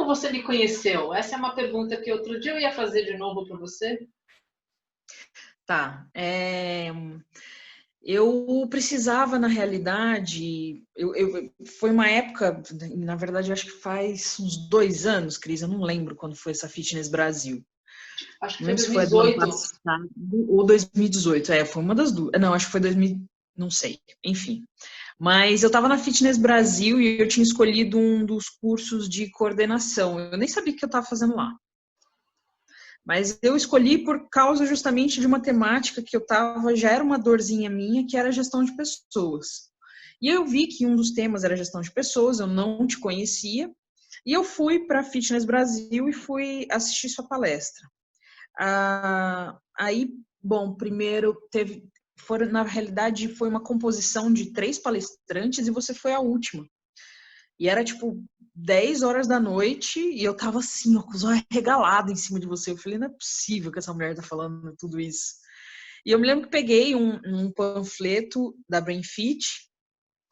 você me conheceu? Essa é uma pergunta que outro dia eu ia fazer de novo para você. Tá. Eu precisava, na realidade, foi uma época, na verdade, acho que faz uns 2 anos, Cris, eu não lembro quando foi essa Fitness Brasil. Acho que Não foi lembro se foi do ano 2018. passado ou 2018. Foi uma das duas. Não, acho que foi 2000, não sei. Enfim. Mas eu estava na Fitness Brasil e eu tinha escolhido um dos cursos de coordenação. Eu nem sabia o que eu estava fazendo lá. Mas eu escolhi por causa justamente de uma temática que eu estava, já era uma dorzinha minha, que era gestão de pessoas. E eu vi que um dos temas era gestão de pessoas, eu não te conhecia, e eu fui para a Fitness Brasil e fui assistir sua palestra. Aí, bom, primeiro na realidade, foi uma composição de 3 palestrantes e você foi a última. E era tipo 10 horas da noite e eu tava assim, ó, com os olhos regalados em cima de você. Eu falei, não é possível que essa mulher tá falando tudo isso. E eu me lembro que peguei um panfleto da BrainFit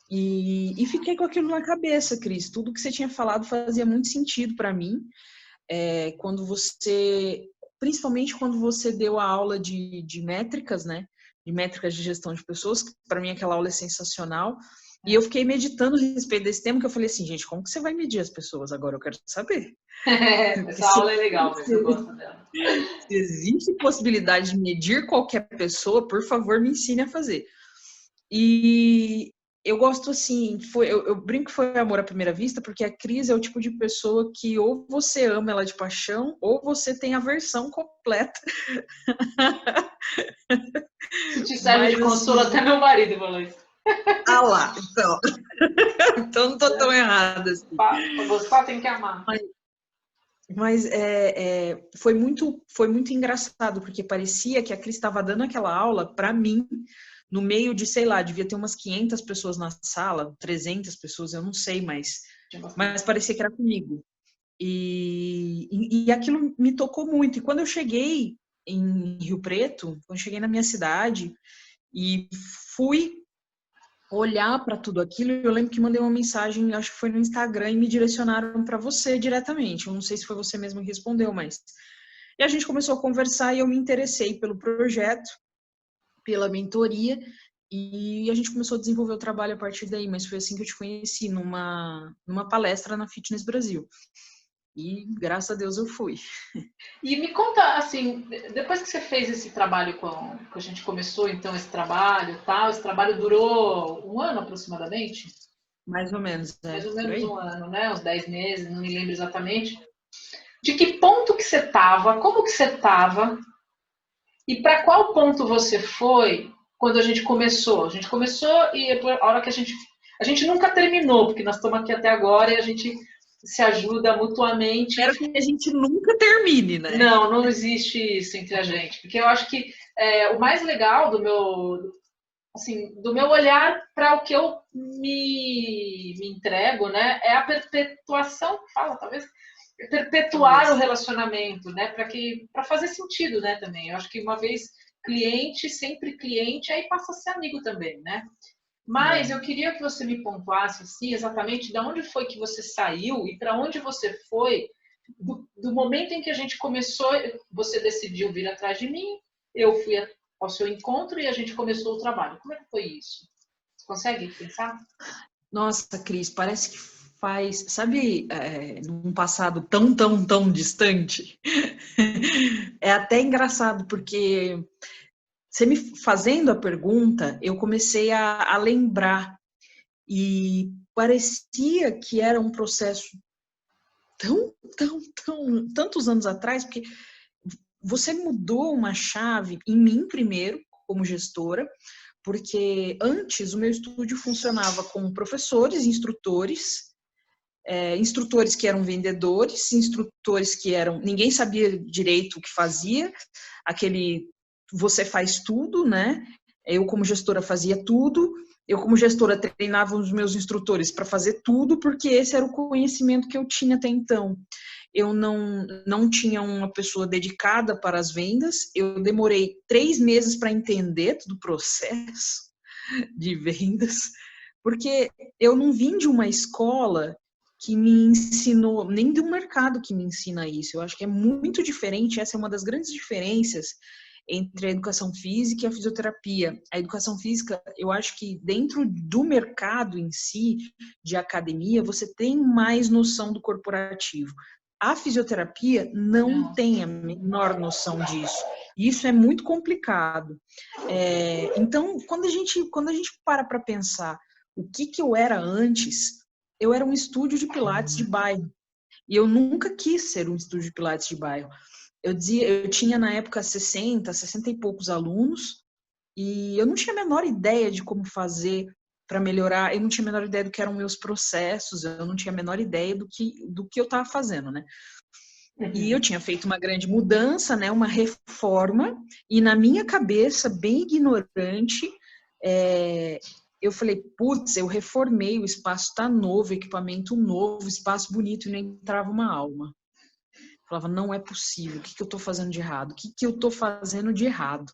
e fiquei com aquilo na cabeça, Cris. Tudo que você tinha falado fazia muito sentido para mim. Principalmente quando você deu a aula de métricas, né? De métricas de gestão de pessoas, para mim aquela aula é sensacional. E eu fiquei meditando a respeito desse tema, que eu falei assim, gente, como que você vai medir as pessoas agora? Eu quero saber. Essa aula é legal, mas eu gosto dela. Se existe possibilidade de medir qualquer pessoa, por favor, me ensine a fazer. E eu gosto assim, eu brinco que foi amor à primeira vista, porque a Cris é o tipo de pessoa que ou você ama ela de paixão, ou você tem aversão completa. Se te serve de Mas consolo, assim, até meu marido falou isso. ah lá, então. Então não tô tão errada assim. Pra gostar tem que amar. Mas foi muito engraçado, porque parecia que a Cris estava dando aquela aula para mim, no meio de, sei lá, devia ter umas 500 pessoas na sala, 300 pessoas, eu não sei, mas parecia que era comigo. E aquilo me tocou muito. E quando eu cheguei em Rio Preto, quando eu cheguei na minha cidade e fui olhar para tudo aquilo, eu lembro que mandei uma mensagem, acho que foi no Instagram, e me direcionaram para você diretamente. Eu não sei se foi você mesmo que respondeu, mas. E a gente começou a conversar e eu me interessei pelo projeto, pela mentoria, e a gente começou a desenvolver o trabalho a partir daí. Mas foi assim que eu te conheci, numa palestra na Fitness Brasil. E graças a Deus eu fui. E me conta, assim, depois que você fez esse trabalho que a gente começou, então, esse trabalho tal, esse trabalho durou 1 ano aproximadamente? Mais ou menos, Mais ou por menos aí. 1 ano, né? Uns 10 meses, não me lembro exatamente. De que ponto que você estava, como que você estava e para qual ponto você foi quando a gente começou? A gente começou e a hora que a gente nunca terminou, porque nós estamos aqui até agora e a gente se ajuda mutuamente. Espero que a gente nunca termine, né? Não, não existe isso entre a gente, porque eu acho que o mais legal do meu olhar para o que eu me entrego, né, é a perpetuação, fala talvez, perpetuar o Talvez. relacionamento, né, para fazer sentido, né, também. Eu acho que uma vez cliente, sempre cliente, aí passa a ser amigo também, né? Mas É. eu queria que você me pontuasse assim, exatamente de onde foi que você saiu e para onde você foi do momento em que a gente começou, você decidiu vir atrás de mim, eu fui ao seu encontro e a gente começou o trabalho. Como é que foi isso? Você consegue pensar? Nossa, Cris, parece que faz, sabe, num passado tão, tão, tão distante. É até engraçado, porque você me fazendo a pergunta, eu comecei a lembrar e parecia que era um processo tão, tão, tão, tantos anos atrás, porque você mudou uma chave em mim primeiro, como gestora, porque antes o meu estúdio funcionava com professores, instrutores que eram vendedores, instrutores que eram, ninguém sabia direito o que fazia, aquele você faz tudo, né? Eu como gestora fazia tudo, eu como gestora treinava os meus instrutores para fazer tudo, porque esse era o conhecimento que eu tinha até então. Eu não tinha uma pessoa dedicada para as vendas, eu demorei 3 meses para entender todo o processo de vendas, porque eu não vim de uma escola que me ensinou, nem do mercado que me ensina isso. Eu acho que é muito diferente, essa é uma das grandes diferenças entre a educação física e a fisioterapia. A educação física, eu acho que dentro do mercado em si, de academia, você tem mais noção do corporativo. A fisioterapia não tem a menor noção disso. Isso é muito complicado. Então, quando a gente para pensar o que eu era antes, eu era um estúdio de pilates de bairro. E eu nunca quis ser um estúdio de pilates de bairro. Eu tinha na época 60 e poucos alunos, e eu não tinha a menor ideia de como fazer para melhorar, eu não tinha a menor ideia do que eram meus processos, eu não tinha a menor ideia do que eu estava fazendo, né? E eu tinha feito uma grande mudança, né, uma reforma, e na minha cabeça, bem ignorante, eu falei, putz, eu reformei, o espaço está novo, equipamento novo, espaço bonito, e não entrava uma alma. Eu falava, não é possível, o que eu estou fazendo de errado? O que eu estou fazendo de errado?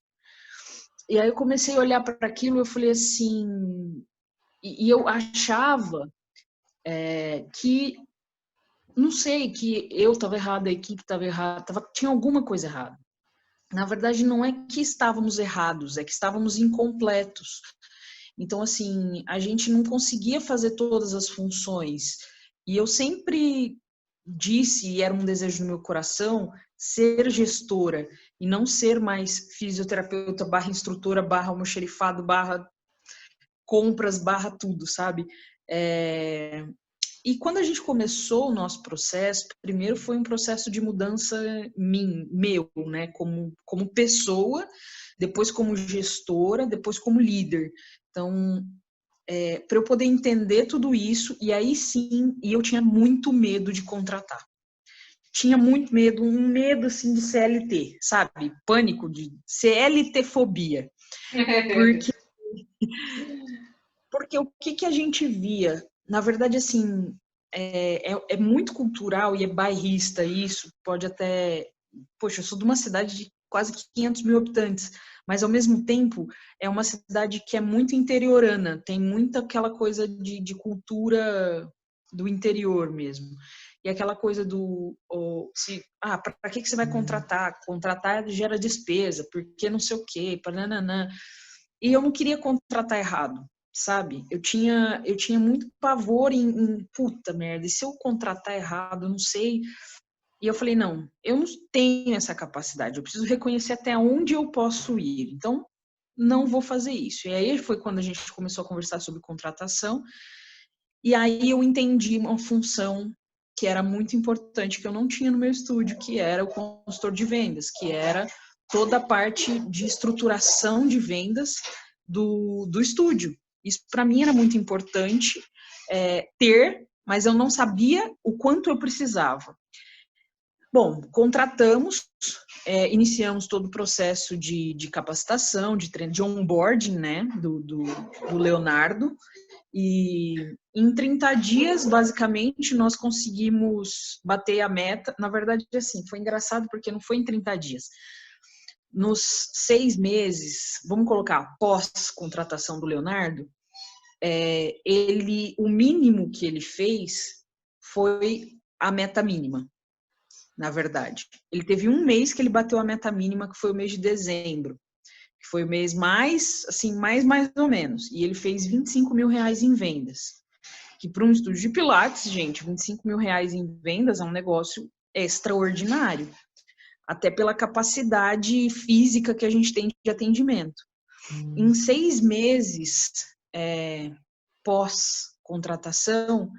E aí eu comecei a olhar para aquilo e eu falei assim, e eu achava que, não sei, que eu estava errada, a equipe estava errada, tinha alguma coisa errada. Na verdade, não é que estávamos errados, é que estávamos incompletos. Então, assim, a gente não conseguia fazer todas as funções. E eu sempre disse, e era um desejo no meu coração, ser gestora e não ser mais fisioterapeuta barra instrutora, barra almoxerifado, barra compras, barra tudo, sabe? E quando a gente começou o nosso processo, primeiro foi um processo de mudança meu, né, como pessoa, depois como gestora, depois como líder. Então, para eu poder entender tudo isso, e aí sim, e eu tinha muito medo de contratar. Tinha muito medo, um medo assim de CLT, sabe? Pânico de CLT-fobia. Porque o que a gente via? Na verdade, assim, é muito cultural e é bairrista isso, pode até... Poxa, eu sou de uma cidade de quase 500 mil habitantes, mas ao mesmo tempo é uma cidade que é muito interiorana, tem muita aquela coisa de cultura do interior mesmo. E aquela coisa do... para que você vai contratar? Contratar gera despesa, porque não sei o quê, nananã. E eu não queria contratar errado, sabe? Eu tinha muito pavor em puta merda, e se eu contratar errado, eu não sei. E eu falei, não, eu não tenho essa capacidade, eu preciso reconhecer até onde eu posso ir. Então, não vou fazer isso. E aí foi quando a gente começou a conversar sobre contratação, e aí eu entendi uma função que era muito importante, que eu não tinha no meu estúdio, que era o consultor de vendas, que era toda a parte de estruturação de vendas do estúdio. Isso para mim era muito importante ter, mas eu não sabia o quanto eu precisava. Bom, contratamos, iniciamos todo o processo de capacitação, de treino, de onboarding, né, do Leonardo, e em 30 dias, basicamente, nós conseguimos bater a meta. Na verdade, assim, foi engraçado porque não foi em 30 dias. Nos 6 meses, vamos colocar pós-contratação do Leonardo, o mínimo que ele fez foi a meta mínima, na verdade. Ele teve um mês que ele bateu a meta mínima, que foi o mês de dezembro, que foi o mês mais, assim, mais ou menos. E ele fez R$25 mil em vendas. Que para um estúdio de pilates, gente, R$25 mil em vendas é um negócio extraordinário. Até pela capacidade física que a gente tem de atendimento. Em 6 meses pós-contratação,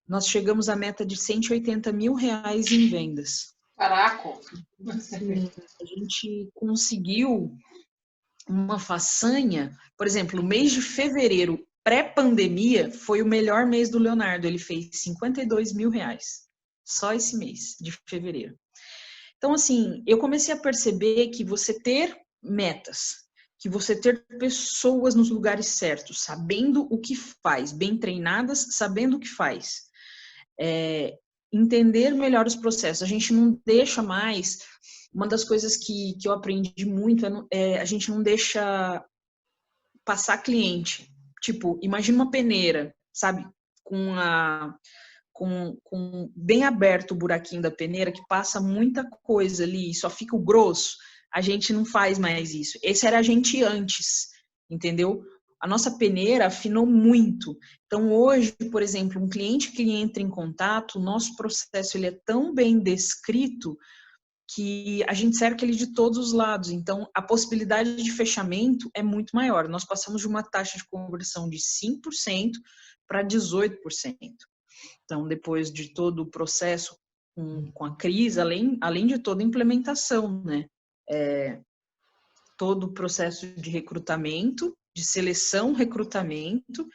nós chegamos à meta de R$180 mil em vendas. Caraca! Assim, a gente conseguiu uma façanha, por exemplo, o mês de fevereiro, pré-pandemia, foi o melhor mês do Leonardo, ele fez R$52 mil, só esse mês de fevereiro. Então, assim, eu comecei a perceber que você ter metas, que você ter pessoas nos lugares certos, sabendo o que faz, bem treinadas, sabendo o que faz, entender melhor os processos. A gente não deixa mais... Uma das coisas que eu aprendi muito a gente não deixa passar cliente. Tipo, imagina uma peneira, sabe? Com com bem aberto o buraquinho da peneira, que passa muita coisa ali e só fica o grosso, a gente não faz mais isso. Esse era a gente antes, entendeu? A nossa peneira afinou muito. Então, hoje, por exemplo, um cliente que entra em contato, o nosso processo ele é tão bem descrito que a gente cerca ele de todos os lados. Então, a possibilidade de fechamento é muito maior. Nós passamos de uma taxa de conversão de 5% para 18%. Então, depois de todo o processo com a Cris, além de toda a implementação, né? Todo o processo de recrutamento, de seleção, recrutamento,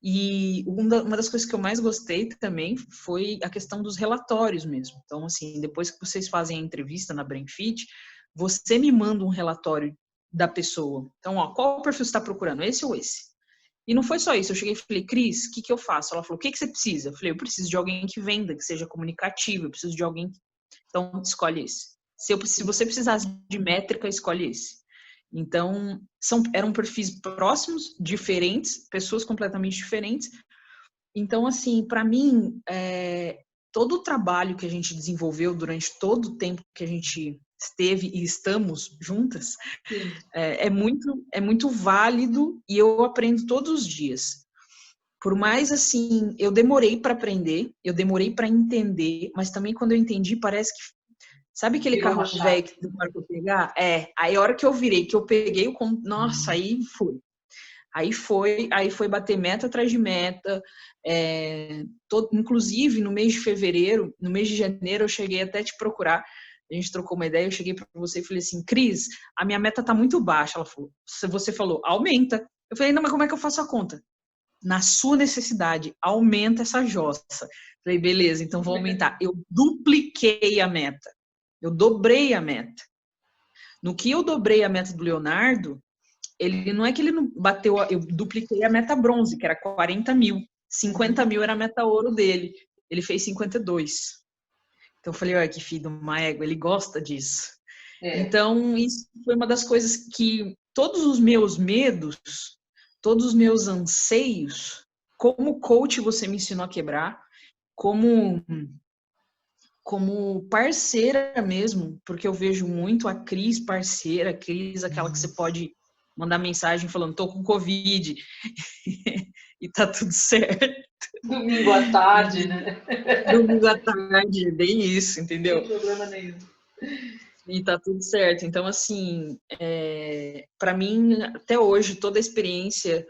e uma das coisas que eu mais gostei também foi a questão dos relatórios mesmo. Então, assim, depois que vocês fazem a entrevista na Brainfit, você me manda um relatório da pessoa. Então, ó, qual perfil você está procurando, esse ou esse? E não foi só isso, eu cheguei e falei, Cris, o que eu faço? Ela falou, o que você precisa? Eu falei, eu preciso de alguém que venda, que seja comunicativo, eu preciso de alguém que... Então, escolhe esse. Se você precisasse de métrica, escolhe esse. Então, eram perfis próximos, diferentes, pessoas completamente diferentes. Então, assim, para mim, todo o trabalho que a gente desenvolveu durante todo o tempo que a gente esteve e estamos juntas, é muito válido e eu aprendo todos os dias. Por mais, assim, eu demorei para aprender, eu demorei para entender, mas também quando eu entendi, parece que sabe aquele carro velho que demora pra eu pegar? Aí a hora que eu virei, que eu peguei, nossa, aí foi. Aí foi bater meta atrás de meta. Inclusive, no mês de fevereiro, no mês de janeiro, eu cheguei até te procurar. A gente trocou uma ideia, eu cheguei para você e falei assim, Cris, a minha meta tá muito baixa. Ela falou, você falou, aumenta. Eu falei, não, mas como é que eu faço a conta? Na sua necessidade, aumenta essa jossa. Eu falei, beleza, então vou aumentar. Eu dupliquei a meta. Eu dobrei a meta. No que eu dobrei a meta do Leonardo, ele não é que ele não bateu, eu dupliquei a meta bronze, que era 40 mil. 50 mil era a meta ouro dele. Ele fez 52. Então eu falei, olha que filho de uma égua, ele gosta disso. Então isso foi uma das coisas que todos os meus medos, todos os meus anseios, como coach você me ensinou a quebrar, como parceira mesmo, porque eu vejo muito a Cris parceira, a Cris aquela que você pode mandar mensagem falando, tô com Covid e tá tudo certo. Domingo à tarde, né? Domingo à tarde, bem isso, entendeu? Sem problema nenhum. E tá tudo certo. Então, assim, para mim, até hoje, toda a experiência,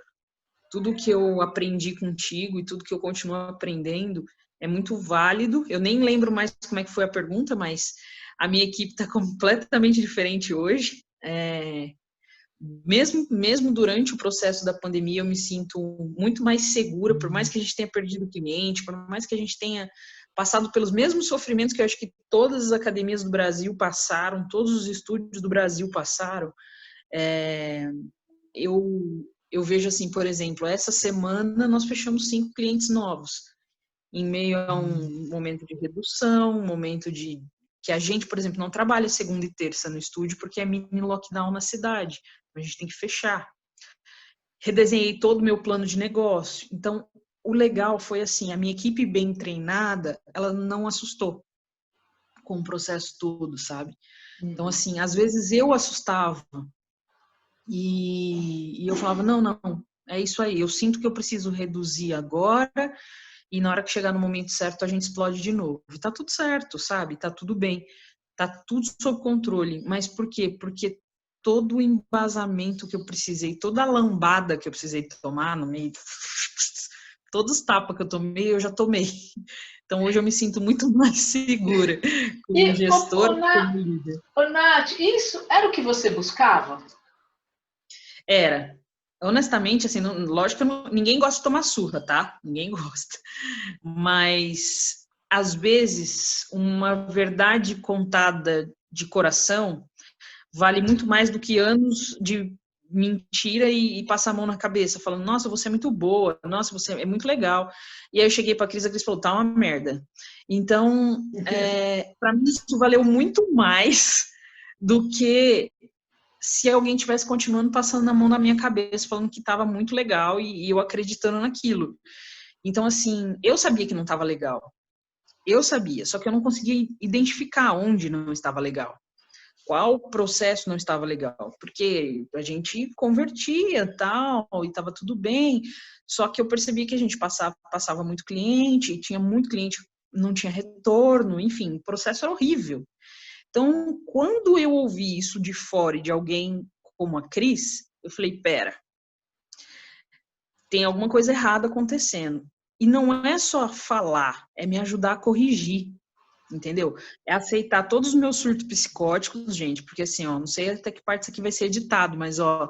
tudo que eu aprendi contigo e tudo que eu continuo aprendendo é muito válido. Eu nem lembro mais como é que foi a pergunta, mas a minha equipe está completamente diferente hoje. Mesmo durante o processo da pandemia, eu me sinto muito mais segura, por mais que a gente tenha perdido cliente, por mais que a gente tenha passado pelos mesmos sofrimentos que eu acho que todas as academias do Brasil passaram, todos os estúdios do Brasil passaram. Eu vejo assim, por exemplo, essa semana nós fechamos 5 clientes novos, em meio a um momento de redução, um momento de que a gente, por exemplo, não trabalha segunda e terça no estúdio porque é mini lockdown na cidade, a gente tem que fechar. Redesenhei todo o meu plano de negócio. Então, o legal foi assim, a minha equipe bem treinada, ela não assustou com o processo todo, sabe? Então, assim, às vezes eu assustava e eu falava, não, é isso aí, eu sinto que eu preciso reduzir agora e na hora que chegar no momento certo a gente explode de novo. E tá tudo certo, sabe? Tá tudo bem. Tá tudo sob controle. Mas por quê? Porque todo o embasamento que eu precisei, toda a lambada que eu precisei tomar no meio, todos os tapas que eu tomei, eu já tomei. Então hoje eu me sinto muito mais segura como gestora, como líder. Nath, isso era o que você buscava? Era. Honestamente, assim, lógico que ninguém gosta de tomar surra, tá? Ninguém gosta. Mas, às vezes, uma verdade contada de coração vale muito mais do que anos de mentira e passar a mão na cabeça, falando, nossa, você é muito boa, nossa, você é muito legal. E aí eu cheguei pra Cris, a Cris falou, tá uma merda. Então, pra mim, isso valeu muito mais do que se alguém tivesse continuando passando a mão na minha cabeça, falando que estava muito legal e eu acreditando naquilo. Então, assim, eu sabia que não estava legal. Eu sabia, só que eu não conseguia identificar onde não estava legal. Qual processo não estava legal? Porque a gente convertia tal, e estava tudo bem, só que eu percebi que a gente passava muito cliente, e tinha muito cliente, não tinha retorno, enfim, o processo era horrível. Então, quando eu ouvi isso de fora, de alguém como a Cris, eu falei, pera, tem alguma coisa errada acontecendo. E não é só falar, é me ajudar a corrigir, entendeu? É aceitar todos os meus surtos psicóticos, gente, porque assim, ó, não sei até que parte isso aqui vai ser editado, mas ó,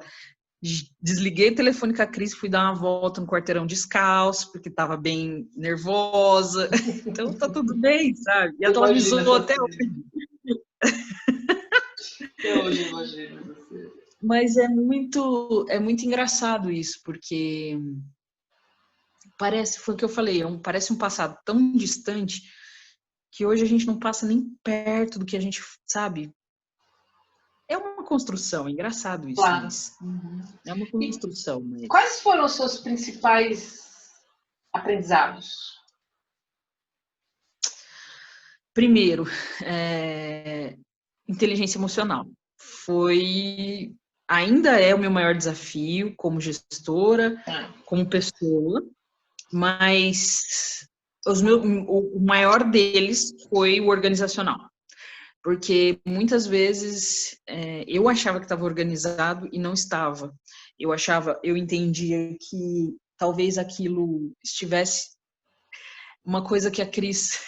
desliguei o telefone com a Cris, fui dar uma volta no quarteirão descalço, porque tava bem nervosa. Então tá tudo bem, sabe? E ela me zoou até hoje. Eu hoje imagino você. Mas é muito engraçado isso, porque parece, foi o que eu falei, parece um passado tão distante que hoje a gente não passa nem perto do que a gente sabe. É uma construção, é engraçado isso, Claro. mas é uma construção. Mas... Quais foram os seus principais aprendizados? Primeiro, inteligência emocional. Ainda é o meu maior desafio como gestora, como pessoa, mas o maior deles foi o organizacional. Porque muitas vezes eu achava que estava organizado e não estava. Eu entendia que talvez aquilo estivesse... Uma coisa que a Cris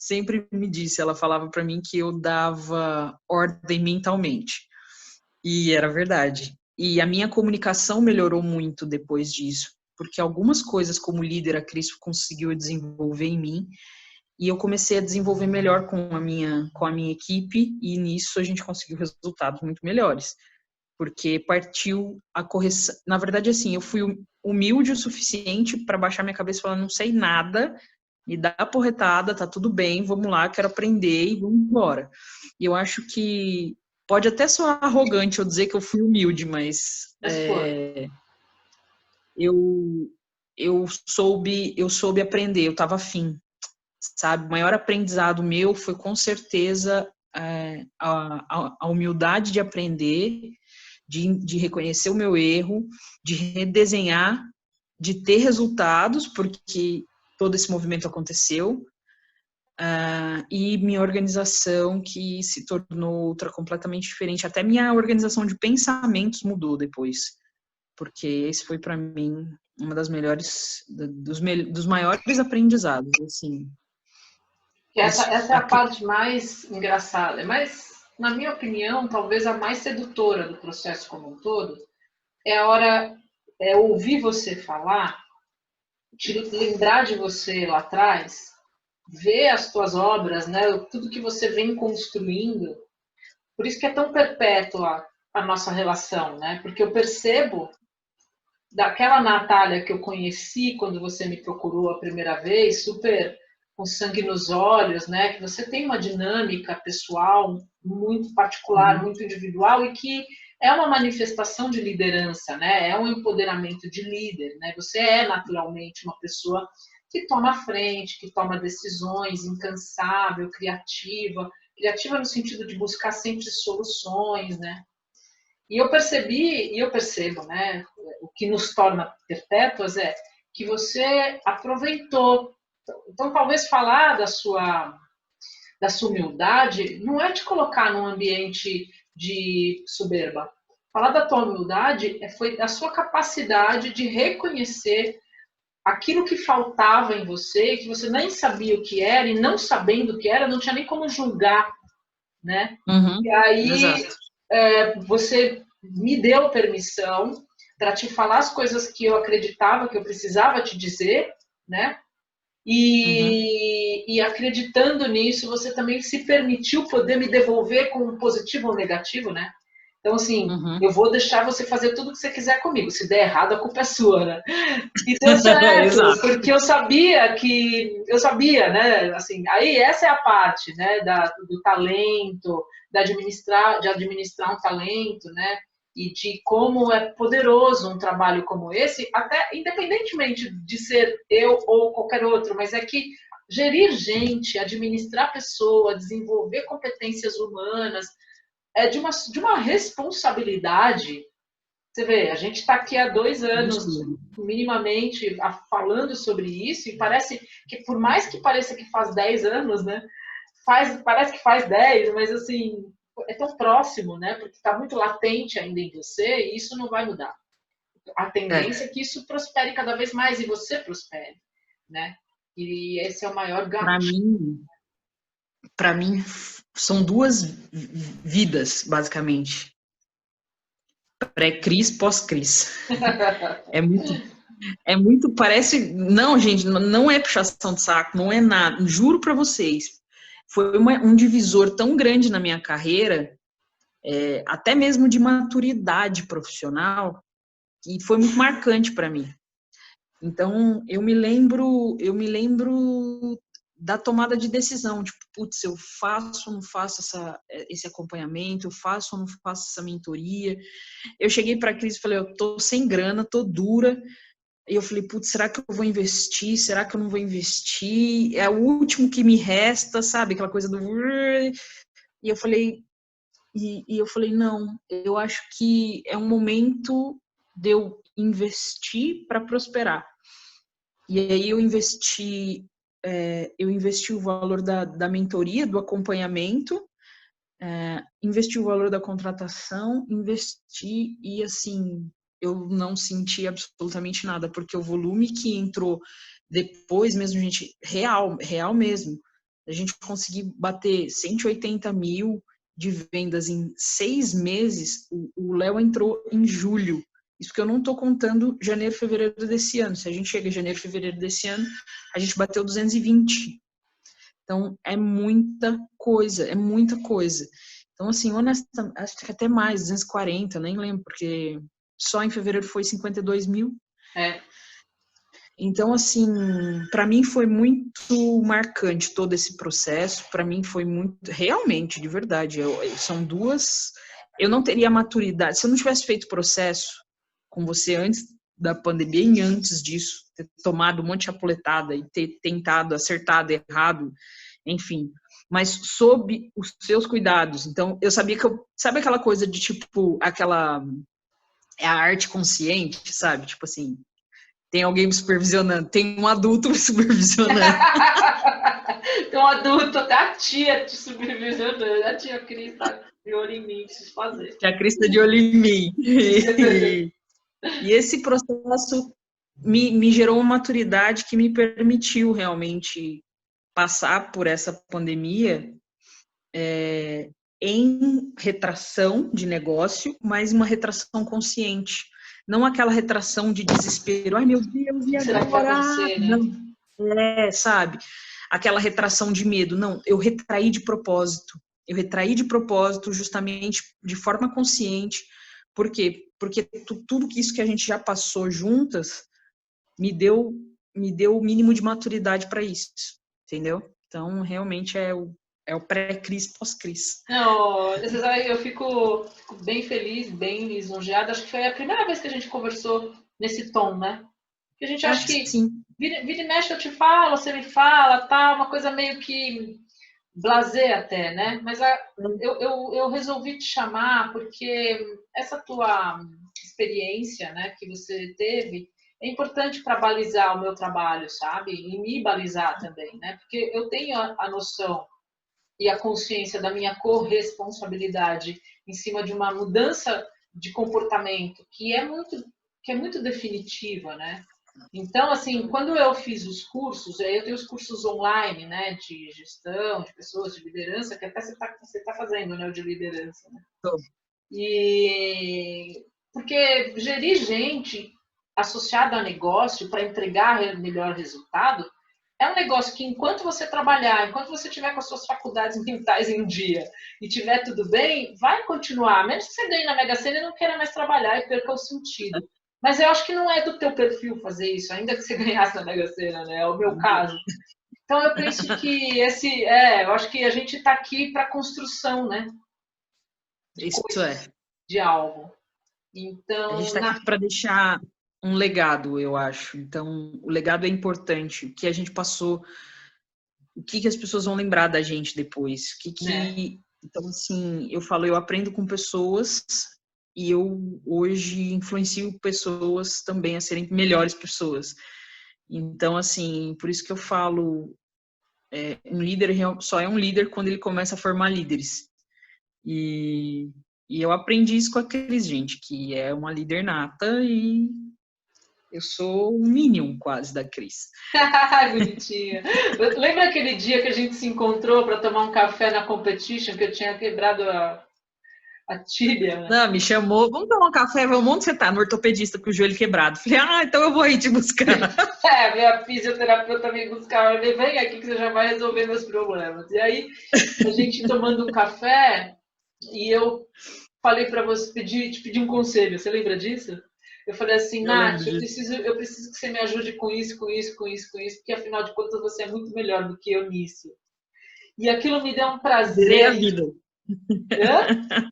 sempre me disse, ela falava para mim que eu dava ordem mentalmente. E era verdade. E a minha comunicação melhorou muito depois disso, porque algumas coisas como líder a Cris conseguiu desenvolver em mim, e eu comecei a desenvolver melhor com a minha equipe, e nisso a gente conseguiu resultados muito melhores, porque partiu a correção. Na verdade, assim, eu fui humilde o suficiente para baixar minha cabeça e falar, não sei nada, me dá a porretada, tá tudo bem, vamos lá, quero aprender e vamos embora. E eu acho que pode até soar arrogante eu dizer que eu fui humilde, mas eu soube aprender, eu estava afim, sabe? O maior aprendizado meu foi com certeza a humildade de aprender, de reconhecer o meu erro, de redesenhar, de ter resultados, porque todo esse movimento aconteceu, e minha organização que se tornou outra completamente diferente. Até minha organização de pensamentos mudou depois, porque esse foi para mim uma das melhores, dos maiores aprendizados, assim. Essa é a parte mais engraçada, mas, na minha opinião, talvez a mais sedutora do processo como um todo, é ouvir você falar, te lembrar de você lá atrás, ver as tuas obras, né, tudo que você vem construindo. Por isso que é tão perpétua a nossa relação, né? Porque eu percebo daquela Natália que eu conheci quando você me procurou a primeira vez, super com sangue nos olhos, né? Que você tem uma dinâmica pessoal muito particular, muito individual e que é uma manifestação de liderança, né? É um empoderamento de líder, né? Você é naturalmente uma pessoa que toma a frente, que toma decisões, incansável, criativa no sentido de buscar sempre soluções, né? E eu percebo, né? O que nos torna perpétuas é que você aproveitou. Então, talvez falar da sua humildade não é te colocar num ambiente de soberba. Falar da tua humildade foi a sua capacidade de reconhecer aquilo que faltava em você, que você nem sabia o que era, e não sabendo o que era, não tinha nem como julgar, né? E aí você me deu permissão para te falar as coisas que eu acreditava que eu precisava te dizer, né? E acreditando nisso, você também se permitiu poder me devolver com um positivo ou negativo, né? Então, assim, eu vou deixar você fazer tudo o que você quiser comigo. Se der errado, a culpa é sua, né? E deu certo, porque eu sabia, né? Assim, aí essa é a parte, né? Do talento, de administrar um talento, né? E de como é poderoso um trabalho como esse, até independentemente de ser eu ou qualquer outro, mas é que gerir gente, administrar pessoa, desenvolver competências humanas, é de uma responsabilidade. Você vê, a gente está aqui há 2 anos, minimamente, falando sobre isso, e parece que, por mais que pareça que faz 10 anos, né? Parece que faz 10, mas assim, é tão próximo, né? Porque está muito latente ainda em você, e isso não vai mudar. A tendência é que isso prospere cada vez mais e você prospere, né? E esse é o maior gatilho. Para mim, são duas vidas, basicamente. Pré-Cris, pós-Cris. É muito, parece... Não, gente, não é puxação de saco, não é nada. Juro para vocês. Foi um divisor tão grande na minha carreira, até mesmo de maturidade profissional, que foi muito marcante para mim. Então, eu me lembro da tomada de decisão, tipo, putz, eu faço ou não faço esse acompanhamento, eu faço ou não faço essa mentoria. Eu cheguei para a Cris e falei, eu tô sem grana, tô dura. E eu falei, putz, será que eu vou investir? Será que eu não vou investir? É o último que me resta, sabe? Aquela coisa do... E eu falei, não, eu acho que é um momento de eu investir para prosperar. E aí eu investi o valor da mentoria, do acompanhamento, investi o valor da contratação, investi e assim, eu não senti absolutamente nada, porque o volume que entrou depois mesmo, gente, real mesmo, a gente conseguiu bater 180 mil de vendas em 6 meses, o Léo entrou em julho. Isso que eu não estou contando janeiro, fevereiro desse ano. Se a gente chega em janeiro, fevereiro desse ano, a gente bateu 220. Então, é muita coisa, é muita coisa. Então, assim, honestamente, acho que até mais, 240, nem lembro, porque só em fevereiro foi 52 mil. Então, assim, para mim foi muito marcante todo esse processo. Para mim foi muito, realmente, de verdade. São duas. Eu não teria maturidade. Se eu não tivesse feito processo com você antes da pandemia e antes disso, ter tomado um monte de chapuletada e ter tentado, acertado, errado, enfim. Mas sob os seus cuidados. Então, eu sabia que eu. Sabe aquela coisa de tipo, aquela. É a arte consciente, sabe? Tipo assim. Tem alguém me supervisionando, tem um adulto me supervisionando. Tem um adulto, até a tia te supervisionando, a tia Cris está de olho em mim, preciso fazer. Que a Cris está de olho em mim. E esse processo me gerou uma maturidade que me permitiu realmente passar por essa pandemia em retração de negócio, mas uma retração consciente. Não aquela retração de desespero. Ai, meu Deus, e agora? Não, sabe? Aquela retração de medo. Não, eu retraí de propósito. Eu retraí de propósito justamente de forma consciente. Por quê? Porque tudo isso que a gente já passou juntas me deu o mínimo de maturidade para isso. Entendeu? Então, realmente é o pré-Cris, pós-Cris. Não, eu fico bem feliz, bem lisonjeada. Acho que foi a primeira vez que a gente conversou nesse tom, né? Que a gente acha que sim. Vira e mexe eu te falo, você me fala, tá? Uma coisa meio que blasé até, né? Mas eu resolvi te chamar porque essa tua experiência, né, que você teve, é importante para balizar o meu trabalho, sabe? E me balizar também, né? Porque eu tenho a noção e a consciência da minha corresponsabilidade em cima de uma mudança de comportamento que é muito definitiva, né? Então, assim, quando eu fiz os cursos, eu tenho os cursos online, né, de gestão, de pessoas, de liderança, que até você tá fazendo, né, o de liderança, né? E porque gerir gente associada a negócio para entregar melhor resultado é um negócio que enquanto você trabalhar, enquanto você tiver com as suas faculdades mentais em um dia e tiver tudo bem, vai continuar, menos que você ganhe na Mega Sena e não queira mais trabalhar e perca o sentido. Mas eu acho que não é do teu perfil fazer isso, ainda que você ganhasse na Mega Sena, né? É o meu caso. Então eu penso que eu acho que a gente está aqui para construção, né? Isso de algo. Então, a gente está aqui para deixar um legado, eu acho. Então, o legado é importante. O que a gente passou o que as pessoas vão lembrar da gente depois. Então, assim, eu falo, eu aprendo com pessoas e eu hoje influencio pessoas também a serem melhores pessoas. Então, assim, por isso que eu falo, um líder só é um líder quando ele começa a formar líderes. E eu aprendi isso com a Cris, gente, que é uma líder nata e eu sou um minion quase da Cris. Bonitinha. Lembra aquele dia que a gente se encontrou para tomar um café na competition, que eu tinha quebrado a tíbia? Né? Não, me chamou, vamos tomar um café, vamos, onde você tá? No ortopedista com o joelho quebrado. Falei, então eu vou aí te buscar. Minha fisioterapeuta me buscava, vem aqui que você já vai resolver meus problemas. E aí, a gente tomando um café, e eu falei para você, te pedir um conselho, você lembra disso? Eu falei assim, Nath, eu preciso que você me ajude com isso, porque afinal de contas você é muito melhor do que eu nisso. E aquilo me deu um prazer. Zerei a vida. Hã?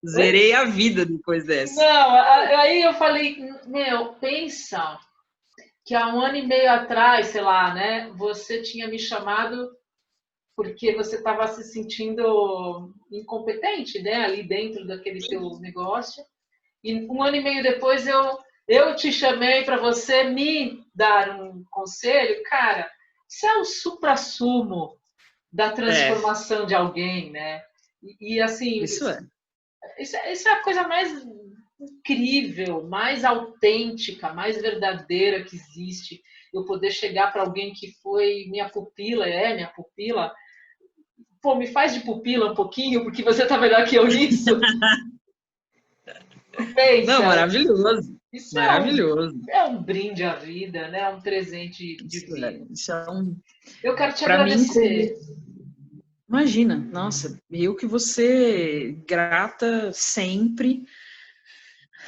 Zerei a vida depois dessa. Não, aí eu falei, pensa que há 1 ano e meio atrás, sei lá, né, você tinha me chamado porque você estava se sentindo incompetente, né, ali dentro daquele teu negócio. E 1 ano e meio depois eu te chamei para você me dar um conselho. Cara, isso é o suprassumo da transformação de alguém, né? E assim, isso é a coisa mais incrível, mais autêntica, mais verdadeira que existe. Eu poder chegar para alguém que foi minha pupila, pô, me faz de pupila um pouquinho, porque você tá melhor que eu nisso. Pensa. Não, maravilhoso. Isso maravilhoso. É um brinde à vida, né? É um presente de vida. Isso é um... Eu quero te agradecer. Imagina, nossa, eu que você grata sempre.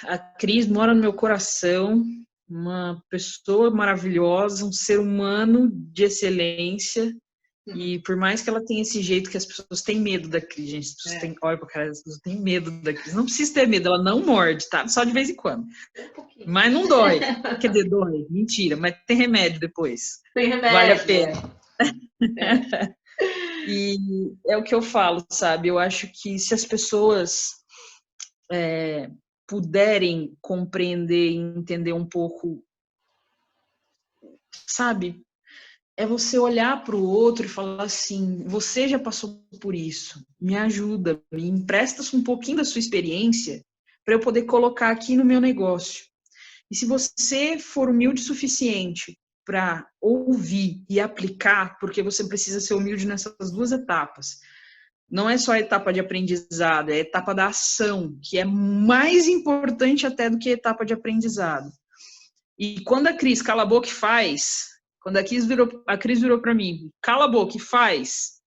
A Cris mora no meu coração, uma pessoa maravilhosa, um ser humano de excelência. E por mais que ela tenha esse jeito que as pessoas têm medo da Cris, gente, as pessoas olha pra cara, as pessoas têm medo da Cris. Não precisa ter medo, ela não morde, tá? Só de vez em quando. Mas não dói. Quer dizer, dói, mentira, mas tem remédio depois. Tem remédio. Vale a pena. E é o que eu falo, sabe? Eu acho que se as pessoas puderem compreender e entender um pouco, sabe? É você olhar para o outro e falar assim, você já passou por isso, me ajuda, me empresta um pouquinho da sua experiência para eu poder colocar aqui no meu negócio. E se você for humilde o suficiente para ouvir e aplicar, porque você precisa ser humilde nessas 2 etapas. Não é só a etapa de aprendizado, é a etapa da ação, que é mais importante até do que a etapa de aprendizado. E quando a Cris cala a boca e faz, quando a Cris virou para mim, cala a boca e faz,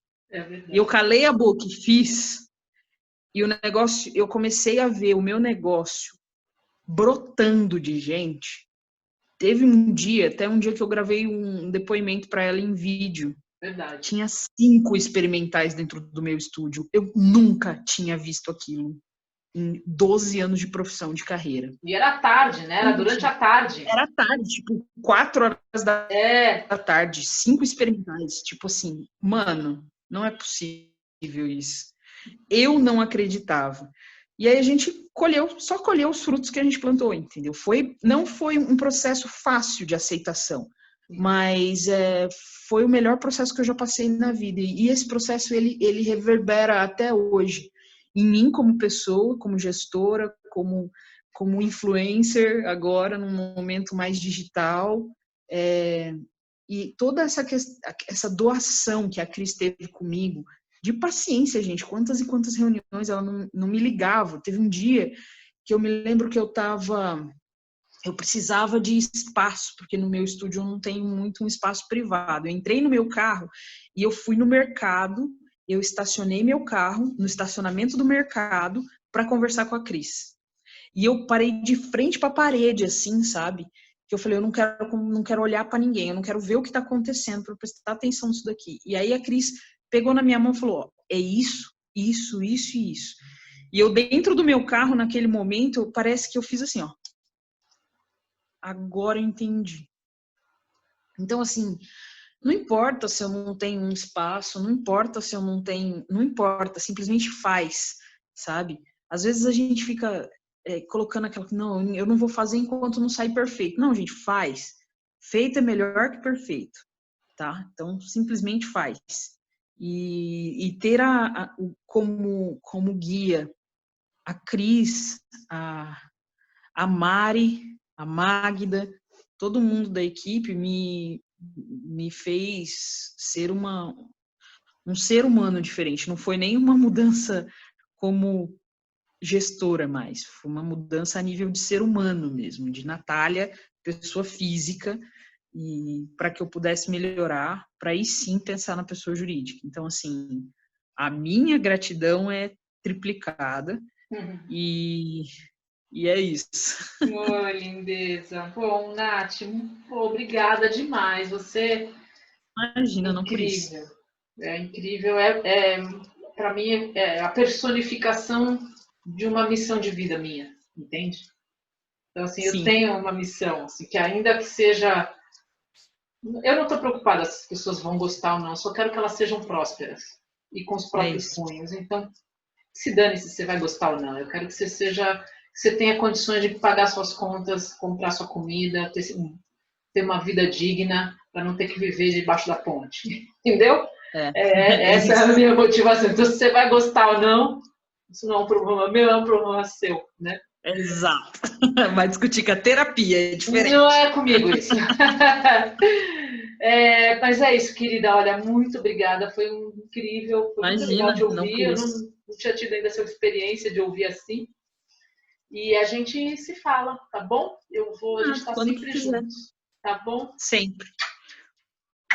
e eu calei a boca e fiz, e o negócio, eu comecei a ver o meu negócio brotando de gente. Teve um dia que eu gravei um depoimento para ela em vídeo. Verdade. Tinha 5 experimentais dentro do meu estúdio. Eu nunca tinha visto aquilo em 12 anos de profissão, de carreira. E era tarde, né? Era durante a tarde. Era tarde, tipo, 4 horas da tarde, 5 experimentais. Tipo assim, mano, não é possível isso. Eu não acreditava. E aí a gente só colheu os frutos que a gente plantou, entendeu? Não foi um processo fácil de aceitação, mas foi o melhor processo que eu já passei na vida. E esse processo, ele reverbera até hoje. Em mim como pessoa, como gestora, como influencer, agora num momento mais digital. E toda essa doação que a Cris teve comigo, de paciência, gente. Quantas e quantas reuniões ela não me ligava. Teve um dia que eu me lembro que eu precisava de espaço, porque no meu estúdio eu não tenho muito um espaço privado. Eu entrei no meu carro e eu fui no mercado, eu estacionei meu carro no estacionamento do mercado para conversar com a Cris. E eu parei de frente para a parede, assim, sabe? Que eu falei, eu não quero olhar para ninguém, eu não quero ver o que está acontecendo, para prestar atenção nisso daqui. E aí a Cris pegou na minha mão e falou, é isso, isso, isso e isso. E eu dentro do meu carro, naquele momento, parece que eu fiz assim, ó. Agora eu entendi. Então, assim, Não importa se eu não tenho um espaço, não importa se eu não tenho, não importa, simplesmente faz, sabe? Às vezes a gente fica colocando aquela, não, eu não vou fazer enquanto não sair perfeito. Não, gente, faz. Feito é melhor que perfeito, tá? Então, simplesmente faz. E ter como guia a Cris, a Mari, a Magda, todo mundo da equipe me fez ser um ser humano diferente. Não foi nenhuma mudança como gestora mais, foi uma mudança a nível de ser humano mesmo, de Natália, pessoa física, e para que eu pudesse melhorar, para aí sim pensar na pessoa jurídica. Então, assim, a minha gratidão é triplicada e é isso. Oh, lindeza. Bom, Nath, obrigada demais. Você Imagina, não por isso. incrível. É incrível. Para mim, é a personificação de uma missão de vida minha, entende? Então, assim, eu Sim, tenho uma missão, assim, que ainda que seja... Eu não estou preocupada se as pessoas vão gostar ou não, só quero que elas sejam prósperas e com os é próprios isso. punhos. Então, se dane se você vai gostar ou não. Eu quero que você seja, que você tenha condições de pagar suas contas, comprar sua comida, ter uma vida digna, para não ter que viver debaixo da ponte. Entendeu? É Essa é a isso. minha motivação. Então, se você vai gostar ou não, isso não é um problema meu, é um problema seu, né? Exato. Vai discutir com a terapia, é Não diferente. é comigo isso. Mas é isso, querida. Olha, muito obrigada. Foi incrível, foi muito legal te Imagina, não ouvir. por Eu isso. não tinha tido ainda essa experiência de ouvir assim. E a gente se fala, tá bom? A gente está Quando que sempre quiser. juntos, tá bom? Sempre.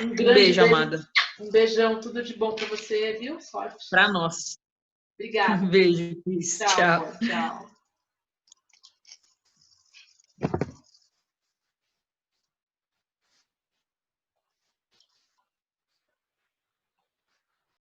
Um Um grande beijo, beijo, amada. um beijão, tudo de bom para você, viu? Sorte. Para nós. Um Obrigada. beijo, Cris. Tchau, Tchau. amor. Tchau.